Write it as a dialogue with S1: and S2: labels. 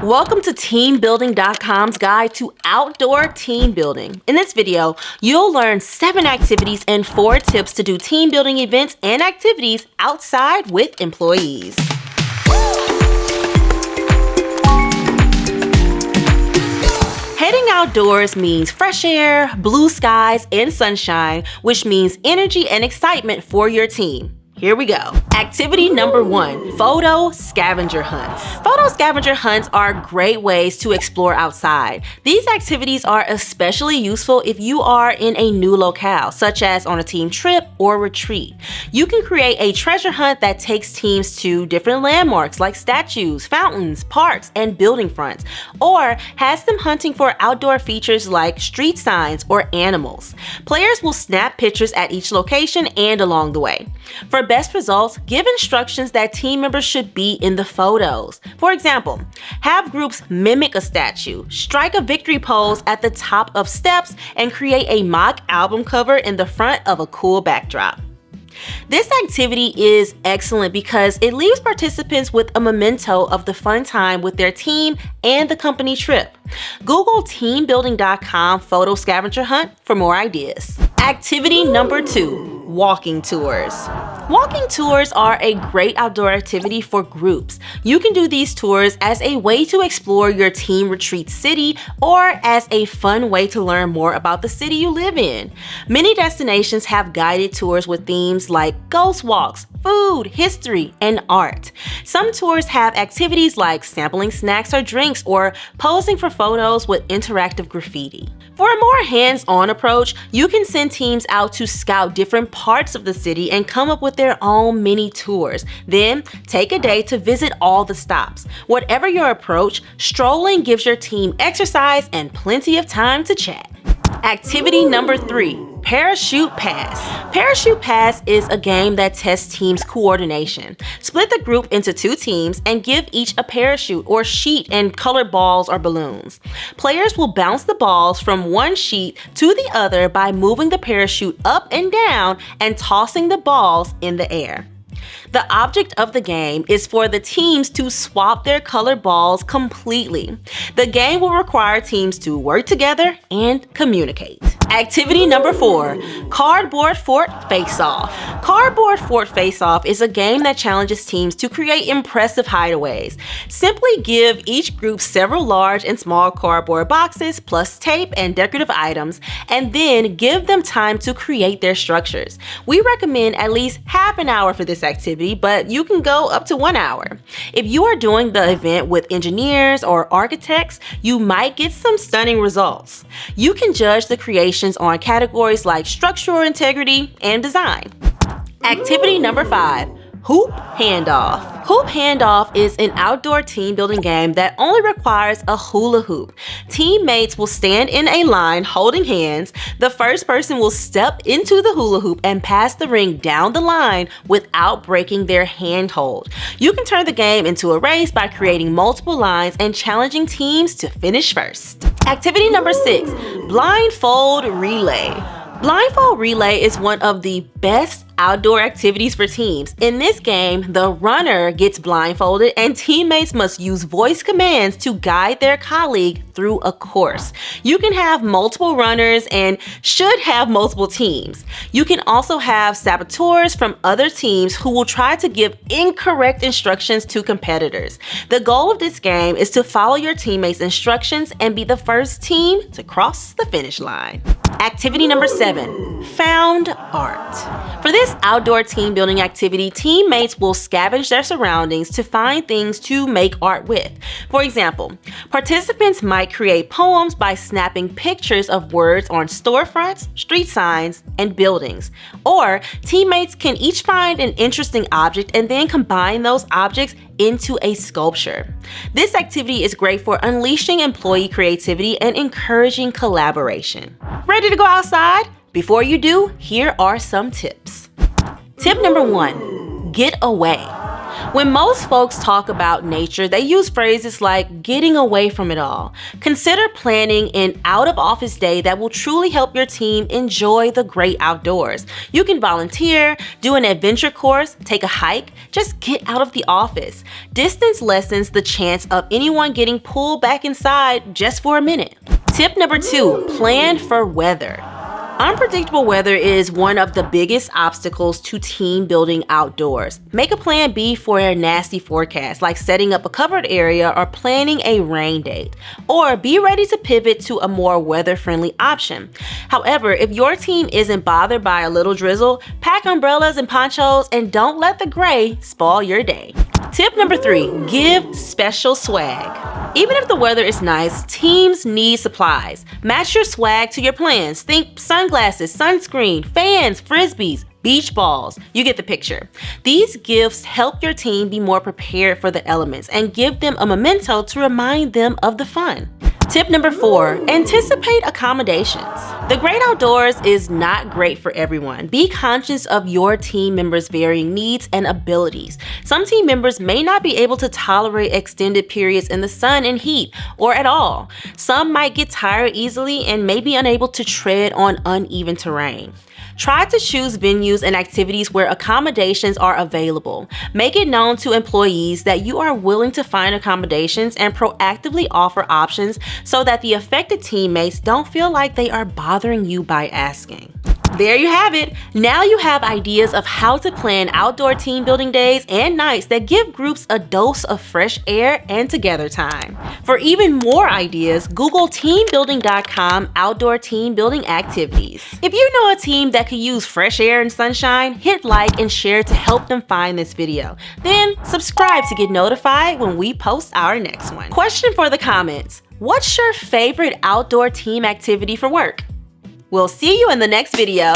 S1: Welcome to teambuilding.com's guide to outdoor team building. In this video, you'll learn 7 activities and 4 tips to do team building events and activities outside with employees. Heading outdoors means fresh air, blue skies, and sunshine, which means energy and excitement for your team. Here we go. Activity number 1, photo scavenger hunts. Photo scavenger hunts are great ways to explore outside. These activities are especially useful if you are in a new locale, such as on a team trip or retreat. You can create a treasure hunt that takes teams to different landmarks like statues, fountains, parks, and building fronts, or has them hunting for outdoor features like street signs or animals. Players will snap pictures at each location and along the way. For best results, give instructions that team members should be in the photos. For example, have groups mimic a statue, strike a victory pose at the top of steps, and create a mock album cover in the front of a cool backdrop. This activity is excellent because it leaves participants with a memento of the fun time with their team and the company trip. Google teambuilding.com photo scavenger hunt for more ideas. Activity number 2, walking tours. Walking tours are a great outdoor activity for groups. You can do these tours as a way to explore your team retreat city or as a fun way to learn more about the city you live in. Many destinations have guided tours with themes like ghost walks, food, history, and art. Some tours have activities like sampling snacks or drinks or posing for photos with interactive graffiti. For a more hands-on approach, you can send teams out to scout different parts of the city and come up with their own mini tours. Then, take a day to visit all the stops. Whatever your approach, strolling gives your team exercise and plenty of time to chat. Activity number 3, Parachute Pass. Parachute Pass is a game that tests teams' coordination. Split the group into 2 teams and give each a parachute or sheet and colored balls or balloons. Players will bounce the balls from one sheet to the other by moving the parachute up and down and tossing the balls in the air. The object of the game is for the teams to swap their colored balls completely. The game will require teams to work together and communicate. Activity number 4, Cardboard Fort Face-Off. Cardboard Fort Face-Off is a game that challenges teams to create impressive hideaways. Simply give each group several large and small cardboard boxes plus tape and decorative items, and then give them time to create their structures. We recommend at least half an hour for this activity, but you can go up to 1 hour. If you are doing the event with engineers or architects, you might get some stunning results. You can judge the creations on categories like structural integrity and design. Activity number 5, Hoop Handoff. Hoop Handoff is an outdoor team building game that only requires a hula hoop. Teammates will stand in a line holding hands. The first person will step into the hula hoop and pass the ring down the line without breaking their handhold. You can turn the game into a race by creating multiple lines and challenging teams to finish first. Activity number 6, Blindfold Relay. Blindfold Relay is one of the best outdoor activities for teams. In this game, the runner gets blindfolded and teammates must use voice commands to guide their colleague through a course. You can have multiple runners and should have multiple teams. You can also have saboteurs from other teams who will try to give incorrect instructions to competitors. The goal of this game is to follow your teammates' instructions and be the first team to cross the finish line. Activity number 7, Found Art. For this outdoor team building activity, teammates will scavenge their surroundings to find things to make art with. For example, participants might create poems by snapping pictures of words on storefronts, street signs, and buildings. Or teammates can each find an interesting object and then combine those objects into a sculpture. This activity is great for unleashing employee creativity and encouraging collaboration. Ready to go outside? Before you do, here are some tips. Tip number 1, get away. When most folks talk about nature, they use phrases like getting away from it all. Consider planning an out-of-office day that will truly help your team enjoy the great outdoors. You can volunteer, do an adventure course, take a hike, just get out of the office. Distance lessens the chance of anyone getting pulled back inside just for a minute. Tip number 2, plan for weather. Unpredictable weather is one of the biggest obstacles to team building outdoors. Make a plan B for a nasty forecast, like setting up a covered area or planning a rain date. Or be ready to pivot to a more weather-friendly option. However, if your team isn't bothered by a little drizzle, pack umbrellas and ponchos and don't let the gray spoil your day. Tip number 3, give special swag. Even if the weather is nice, teams need supplies. Match your swag to your plans. Think sunglasses, sunscreen, fans, frisbees, beach balls. You get the picture. These gifts help your team be more prepared for the elements and give them a memento to remind them of the fun. Tip number 4, anticipate accommodations. The great outdoors is not great for everyone. Be conscious of your team members' varying needs and abilities. Some team members may not be able to tolerate extended periods in the sun and heat, or at all. Some might get tired easily and may be unable to tread on uneven terrain. Try to choose venues and activities where accommodations are available. Make it known to employees that you are willing to find accommodations and proactively offer options so that the affected teammates don't feel like they are bothering you by asking. There you have it. Now you have ideas of how to plan outdoor team building days and nights that give groups a dose of fresh air and together time. For even more ideas, Google teambuilding.com outdoor team building activities. If you know a team that could use fresh air and sunshine, hit like and share to help them find this video. Then subscribe to get notified when we post our next one. Question for the comments: what's your favorite outdoor team activity for work? We'll see you in the next video.